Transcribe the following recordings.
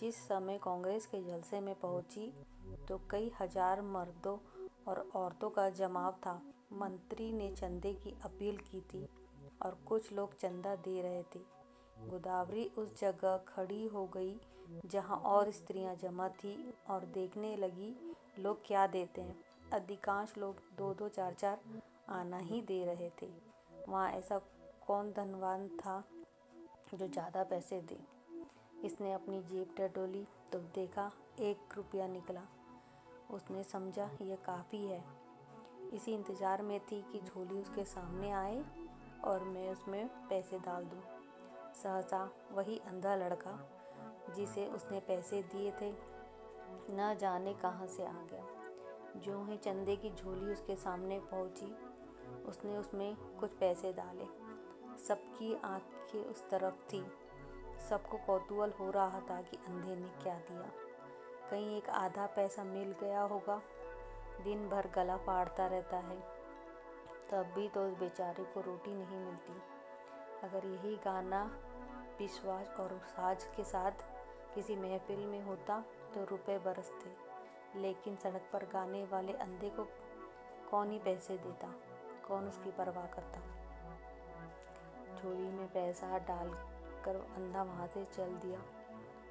जिस समय कांग्रेस के जलसे में पहुंची तो कई हजार मर्दों और औरतों का जमाव था। मंत्री ने चंदे की अपील की थी और कुछ लोग चंदा दे रहे थे। गोदावरी उस जगह खड़ी हो गई जहां और स्त्रियां जमा थी और देखने लगी लोग क्या देते हैं। अधिकांश लोग 2-2, 4-4 आना ही दे रहे थे। वहाँ ऐसा कौन धनवान था जो ज़्यादा पैसे दे। इसने अपनी जेब टटोली तो देखा 1 रुपया निकला। उसने समझा यह काफ़ी है। इसी इंतज़ार में थी कि झोली उसके सामने आए और मैं उसमें पैसे डाल दूं। सहसा वही अंधा लड़का जिसे उसने पैसे दिए थे न जाने कहाँ से आ गया। जो ही चंदे की झोली उसके सामने पहुंची, उसने उसमें कुछ पैसे डाले। सबकी आंखें उस तरफ थी। सबको कौतूहल हो रहा था कि अंधे ने क्या दिया। कहीं एक आधा पैसा मिल गया होगा। दिन भर गला फाड़ता रहता है, तब भी तो उस बेचारे को रोटी नहीं मिलती। अगर यही गाना विश्वास और साज के साथ किसी महफिल में होता तो रुपए बरसते। लेकिन सड़क पर गाने वाले अंधे को कौन ही पैसे देता, कौन उसकी परवाह करता। झोली में पैसा डालकर अंधा वहाँ से चल दिया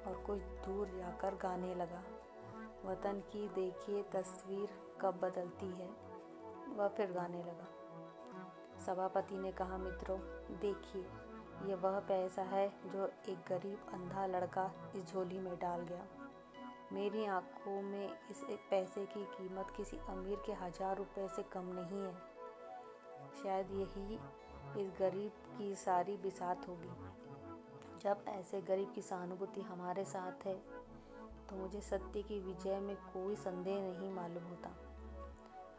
और कुछ दूर जाकर गाने लगा। वतन की देखिए तस्वीर कब बदलती है। वह फिर गाने लगा। सभापति ने कहा, मित्रों देखिए, ये वह पैसा है जो एक गरीब अंधा लड़का इस झोली में डाल गया। मेरी आंखों में इस एक पैसे की कीमत किसी अमीर के 1000 रुपए से कम नहीं है। शायद यही इस गरीब की सारी बिसात होगी। जब ऐसे गरीब की सहानुभूति हमारे साथ है तो मुझे सत्य की विजय में कोई संदेह नहीं मालूम होता।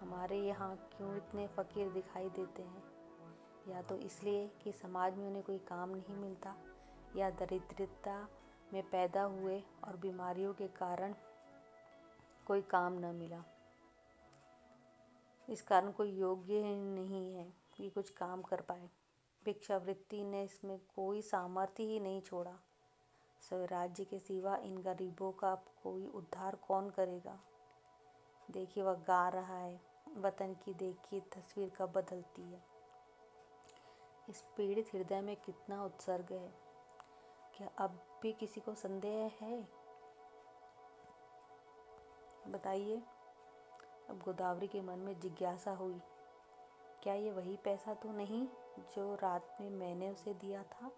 हमारे यहाँ क्यों इतने फकीर दिखाई देते हैं? या तो इसलिए कि समाज में उन्हें कोई काम नहीं मिलता, या दरिद्रता में पैदा हुए और बीमारियों के कारण कोई काम न मिला। इस कारण कोई योग्य नहीं है कि कुछ काम कर पाए। भिक्षावृत्ति ने इसमें कोई सामर्थ्य ही नहीं छोड़ा। स्वराज्य के सिवा इन गरीबों का कोई उद्धार कौन करेगा? देखिए वह गा रहा है, वतन की देखिए तस्वीर कब बदलती है। इस पीड़ित हृदय में कितना उत्सर्ग है। क्या अब भी किसी को संदेह है? बताइए। अब गोदावरी के मन में जिज्ञासा हुई, क्या ये वही पैसा तो नहीं जो रात में मैंने उसे दिया था?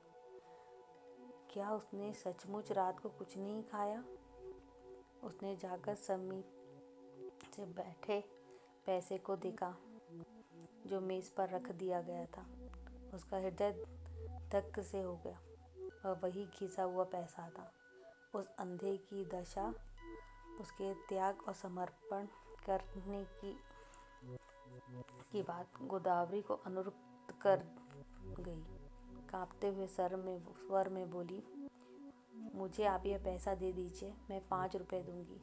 क्या उसने सचमुच रात को कुछ नहीं खाया? उसने जाकर समीप से बैठे पैसे को देखा जो मेज पर रख दिया गया था। उसका हृदय धक से हो गया। वह वही घिसा हुआ पैसा था। उस अंधे की दशा उसके त्याग और समर्पण करने की बात गोदावरी को अनुरक्त कर गई। कांपते हुए स्वर में बोली, मुझे आप यह पैसा दे दीजिए, मैं 5 रुपए दूंगी।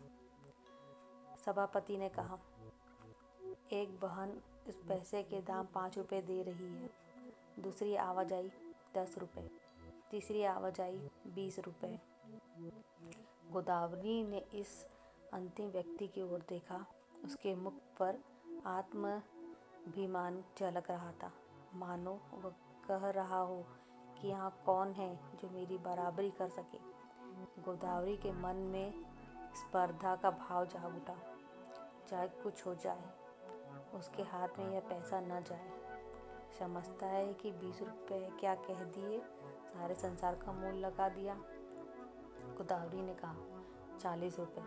सभापति ने कहा, एक बहन इस पैसे के दाम 5 रुपए दे रही है। दूसरी आवाज आई 10 रुपए। तीसरी आवाज आई 20 रुपए। गोदावरी ने इस अंतिम व्यक्ति की ओर देखा। उसके मुख पर आत्माभिमान झलक रहा था, मानो वह कह रहा हो कि यहाँ कौन है जो मेरी बराबरी कर सके। गोदावरी के मन में स्पर्धा का भाव जाग उठा। चाहे कुछ हो जाए, उसके हाथ में यह पैसा न जाए। समझता है कि 20 रुपए क्या कह दिए, सारे संसार का मूल लगा दिया। गोदावरी ने कहा 40 रुपए।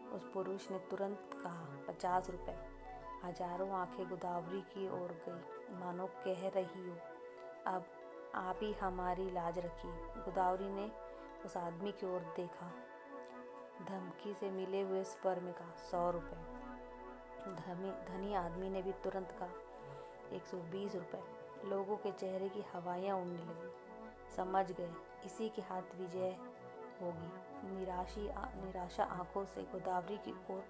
उस पुरुष ने तुरंत कहा 50 रुपए। हजारों आंखें गोदावरी की ओर गई, मानो कह रही हो, अब आप ही हमारी लाज रखिए। गोदावरी ने उस आदमी की ओर देखा। धमकी से मिले हुए स्वर में कहा 100 रुपए। धनी आदमी ने भी तुरंत कहा 120 रुपए। लोगों के चेहरे की हवाइयाँ उड़ने लगी। समझ गए इसी के हाथ विजय होगी। निराशा आंखों से गोदावरी की ओर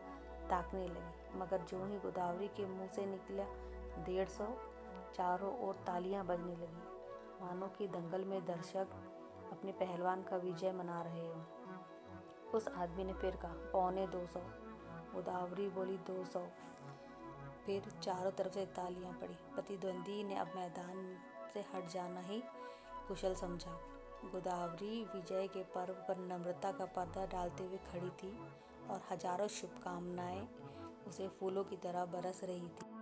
ताकने लगी, मगर जो ही गोदावरी के मुंह से निकला 150, चारों ओर तालियां बजने लगी, मानो कि दंगल में दर्शक अपने पहलवान का विजय मना रहे हो। उस आदमी ने फिर कहा, 250। गोदावरी बोली, 200। फिर चारों तरफ से तालियां पड़ी। प्रतिद्वंदी ने अब मैदान से हट जाना ही कुशल समझा। गोदावरी विजय के पर्व पर नम्रता का पर्दा डालते हुए खड़ी थी और हजारों शुभकामनाएं उसे फूलों की तरह बरस रही थी।